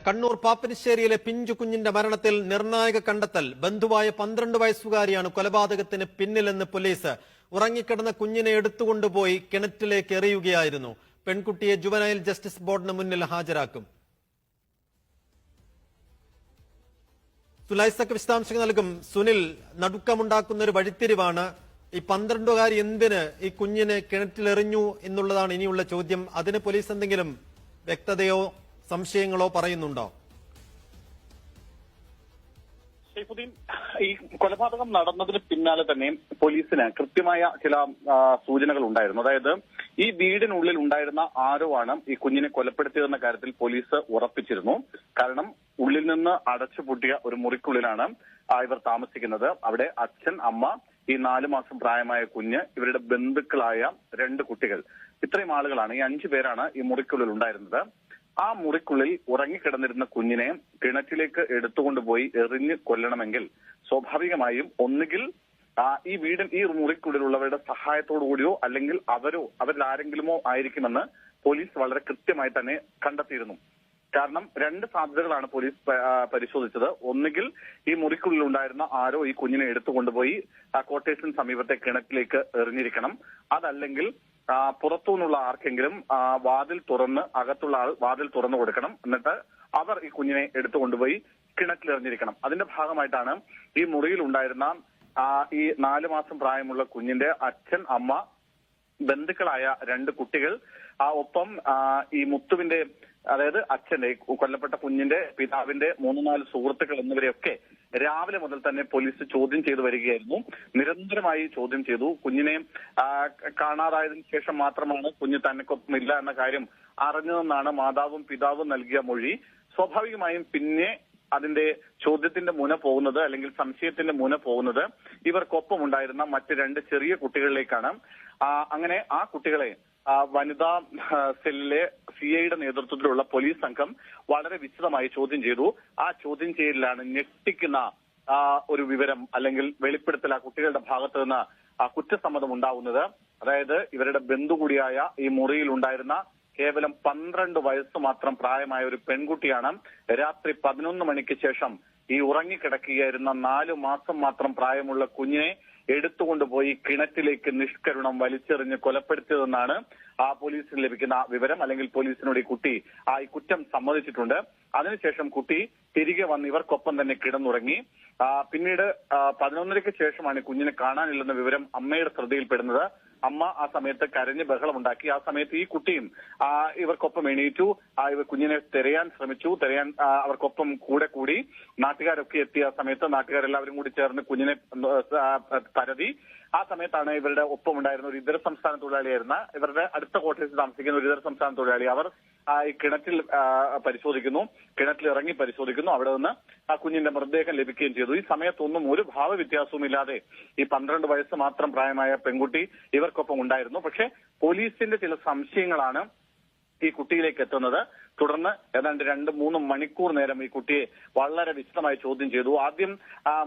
കണ്ണൂർ പാപ്പനശ്ശേരിയിലെ പിഞ്ചു കുഞ്ഞിന്റെ മരണത്തിൽ നിർണായക കണ്ടെത്തൽ. ബന്ധുവായ 12 വയസ്സുകാരിയാണ് കൊലപാതകത്തിന് പിന്നിലെന്ന് പോലീസ്. ഉറങ്ങിക്കിടന്ന കുഞ്ഞിനെ എടുത്തുകൊണ്ടുപോയി കിണറ്റിലേക്ക് എറിയുകയായിരുന്നു. പെൺകുട്ടിയെ ജുവനൈൽ ജസ്റ്റിസ് ബോർഡിന് മുന്നിൽ ഹാജരാക്കും. സുലൈസക്ക് വിശദാംശങ്ങൾ നൽകും. സുനിൽ, നടുക്കമുണ്ടാക്കുന്ന ഒരു വഴിത്തിരിവാണ്. ഈ 12കാരി എന്തിന് ഈ കുഞ്ഞിനെ കിണറ്റിലെറിഞ്ഞു എന്നുള്ളതാണ് ഇനിയുള്ള ചോദ്യം. അതിന് പോലീസ് എന്തെങ്കിലും വ്യക്തതയോ സംശയങ്ങളോ പറയുന്നുണ്ടോ? ഷെയ്ഫുദ്ദീൻ, ഈ കൊലപാതകം നടന്നതിന് പിന്നാലെ തന്നെ പോലീസിന് കൃത്യമായ ചില സൂചനകൾ ഉണ്ടായിരുന്നു. അതായത് ഈ വീടിനുള്ളിൽ ഉണ്ടായിരുന്ന ആരോ ആണ് ഈ കുഞ്ഞിനെ കൊലപ്പെടുത്തിയതെന്ന കാര്യത്തിൽ പോലീസ് ഉറപ്പിച്ചിരുന്നു. കാരണം ഉള്ളിൽ നിന്ന് അടച്ചുപൂട്ടിയ ഒരു മുറിക്കുള്ളിലാണ് ഇവർ താമസിക്കുന്നത്. അവിടെ അച്ഛൻ, അമ്മ, ഈ 4 മാസം പ്രായമായ കുഞ്ഞ്, ഇവരുടെ ബന്ധുക്കളായ 2 കുട്ടികൾ, ഇത്രയും ആളുകളാണ്, ഈ 5 പേരാണ് ഈ മുറിക്കുള്ളിൽ ഉണ്ടായിരുന്നത്. ആ മുറിക്കുള്ളിൽ ഉറങ്ങിക്കിടന്നിരുന്ന കുഞ്ഞിനെ കിണറ്റിലേക്ക് എടുത്തുകൊണ്ടുപോയി എറിഞ്ഞ് കൊല്ലണമെങ്കിൽ സ്വാഭാവികമായും ഒന്നുകിൽ ഈ മുറിക്കുള്ളിലുള്ളവരുടെ സഹായത്തോടുകൂടിയോ അല്ലെങ്കിൽ അവരിൽ ആരെങ്കിലുമോ ആയിരിക്കുമെന്ന് പോലീസ് വളരെ കൃത്യമായി തന്നെ കണ്ടെത്തിയിരുന്നു. കാരണം 2 സാധ്യതകളാണ് പോലീസ് പരിശോധിച്ചത്. ഒന്നുകിൽ ഈ മുറിക്കുള്ളിൽ ഉണ്ടായിരുന്ന ആരോ ഈ കുഞ്ഞിനെ എടുത്തുകൊണ്ടുപോയി ക്വാർട്ടേഴ്സിന് സമീപത്തെ കിണറ്റിലേക്ക് എറിഞ്ഞിരിക്കണം. അതല്ലെങ്കിൽ പുറത്തുനിന്നുള്ള ആർക്കെങ്കിലും അകത്തുള്ള ആൾ വാതിൽ തുറന്നു കൊടുക്കണം. എന്നിട്ട് അവർ ഈ കുഞ്ഞിനെ എടുത്തുകൊണ്ടുപോയി കിണറ്റിലെറിഞ്ഞിരിക്കണം. അതിന്റെ ഭാഗമായിട്ടാണ് ഈ മുറിയിൽ ഉണ്ടായിരുന്ന ഈ 4 മാസം പ്രായമുള്ള കുഞ്ഞിന്റെ അച്ഛൻ, അമ്മ, ബന്ധുക്കളായ 2 കുട്ടികൾ, ഒപ്പം ഈ മുത്തുവിന്റെ, അതായത് അച്ഛന്റെ, കൊല്ലപ്പെട്ട കുഞ്ഞിന്റെ പിതാവിന്റെ 3-4 സുഹൃത്തുക്കൾ എന്നിവരെയൊക്കെ രാവിലെ മുതൽ തന്നെ പോലീസ് ചോദ്യം ചെയ്തു വരികയായിരുന്നു. നിരന്തരമായി ചോദ്യം ചെയ്തു. കുഞ്ഞിനെ കാണാതായതിനു ശേഷം മാത്രമാണ് കുഞ്ഞ് തന്നെക്കൊപ്പം ഇല്ല എന്ന കാര്യം അറിഞ്ഞതെന്നാണ് മാതാവും പിതാവും നൽകിയ മൊഴി. സ്വാഭാവികമായും പിന്നെ അതിന്റെ ചോദ്യത്തിന്റെ മുന പോകുന്നത്, അല്ലെങ്കിൽ സംശയത്തിന്റെ മുന പോകുന്നത് ഇവർക്കൊപ്പം ഉണ്ടായിരുന്ന മറ്റ് 2 ചെറിയ കുട്ടികളിലേക്കാണ്. അങ്ങനെ ആ കുട്ടികളെ വനിതാ സെല്ലിലെ സിഐയുടെ നേതൃത്വത്തിലുള്ള പോലീസ് സംഘം വളരെ വിശദമായി ചോദ്യം ചെയ്തു. ആ ചോദ്യം ചെയ്യലിലാണ് ഞെട്ടിക്കുന്ന ഒരു വിവരം അല്ലെങ്കിൽ വെളിപ്പെടുത്തൽ ആ കുട്ടികളുടെ ഭാഗത്ത് നിന്ന് കുറ്റസമ്മതം ഉണ്ടാവുന്നത്. അതായത് ഇവരുടെ ബന്ധു കൂടിയായ ഈ മുറിയിൽ ഉണ്ടായിരുന്ന കേവലം 12 വയസ്സ് മാത്രം പ്രായമായ ഒരു പെൺകുട്ടിയാണ് രാത്രി 11 മണിക്ക് ശേഷം ഈ ഉറങ്ങിക്കിടക്കുകയായിരുന്ന 4 മാസം മാത്രം പ്രായമുള്ള കുഞ്ഞിനെ എടുത്തുകൊണ്ടുപോയി കിണറ്റിലേക്ക് നിഷ്കരുണം വലിച്ചെറിഞ്ഞ് കൊലപ്പെടുത്തിയതെന്നാണ് പോലീസിന് ലഭിക്കുന്ന വിവരം. അല്ലെങ്കിൽ പോലീസിനോട് ഈ കുട്ടി ഈ കുറ്റം സമ്മതിച്ചിട്ടുണ്ട്. അതിനുശേഷം കുട്ടി തിരികെ വന്ന് ഇവർക്കൊപ്പം തന്നെ കിടന്നുറങ്ങി. പിന്നീട് 11:00-ക്ക് ശേഷമാണ് കുഞ്ഞിനെ കാണാനില്ലെന്ന വിവരം അമ്മയുടെ ശ്രദ്ധയിൽപ്പെടുന്നത്. അമ്മ ആ സമയത്ത് കരഞ്ഞ് ബഹളമുണ്ടാക്കി. ആ സമയത്ത് ഈ കുട്ടിയും ഇവർക്കൊപ്പം എണീറ്റു. കുഞ്ഞിനെ തിരയാൻ ശ്രമിച്ചു. അവർക്കൊപ്പം കൂടി. നാട്ടുകാരൊക്കെ എത്തിയ സമയത്ത് നാട്ടുകാരെല്ലാവരും കൂടി ചേർന്ന് കുഞ്ഞിനെ പരതി. ആ സമയത്താണ് ഇവരുടെ ഒപ്പം ഉണ്ടായിരുന്ന ഒരു ഇതര സംസ്ഥാന തൊഴിലാളിയായിരുന്ന, ഇവരുടെ അടുത്ത ക്വാർട്ടേഴ്സിൽ താമസിക്കുന്ന ഒരു ഇതര സംസ്ഥാന തൊഴിലാളി, അവർ ഈ കിണറ്റിൽ പരിശോധിക്കുന്നു. കിണറ്റിൽ ഇറങ്ങി പരിശോധിക്കുന്നു. അവിടെ നിന്ന് ആ കുഞ്ഞിന്റെ മൃതദേഹം ലഭിക്കുകയും ചെയ്തു. ഈ സമയത്തൊന്നും ഒരു ഭാവവ്യത്യാസവും ഇല്ലാതെ ഈ 12 വയസ്സ് മാത്രം പ്രായമായ പെൺകുട്ടി ഇവർക്കൊപ്പം ഉണ്ടായിരുന്നു. പക്ഷെ പോലീസിന്റെ ചില സംശയങ്ങളാണ് ഈ കുട്ടിയിലേക്ക് എത്തുന്നത്. തുടർന്ന് ഏതാണ്ട് 2-3 മണിക്കൂർ നേരം ഈ കുട്ടിയെ വളരെ വിശദമായി ചോദ്യം ചെയ്തു. ആദ്യം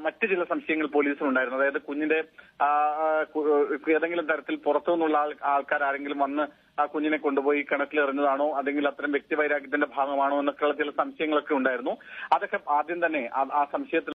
മറ്റു ചില സംശയങ്ങൾ പോലീസിനുണ്ടായിരുന്നു. അതായത് കുഞ്ഞിന്റെ ഏതെങ്കിലും തരത്തിൽ പുറത്തുനിന്നുള്ള ആൾക്കാർ ആരെങ്കിലും വന്ന് ആ കുഞ്ഞിനെ കൊണ്ടുപോയി കിണറ്റിലെറിഞ്ഞതാണോ, അല്ലെങ്കിൽ അത്തരം വ്യക്തിവൈരാഗ്യത്തിന്റെ ഭാഗമാണോ എന്നൊക്കെയുള്ള ചില സംശയങ്ങളൊക്കെ ഉണ്ടായിരുന്നു. അതൊക്കെ ആദ്യം തന്നെ ആ സംശയത്തിൽ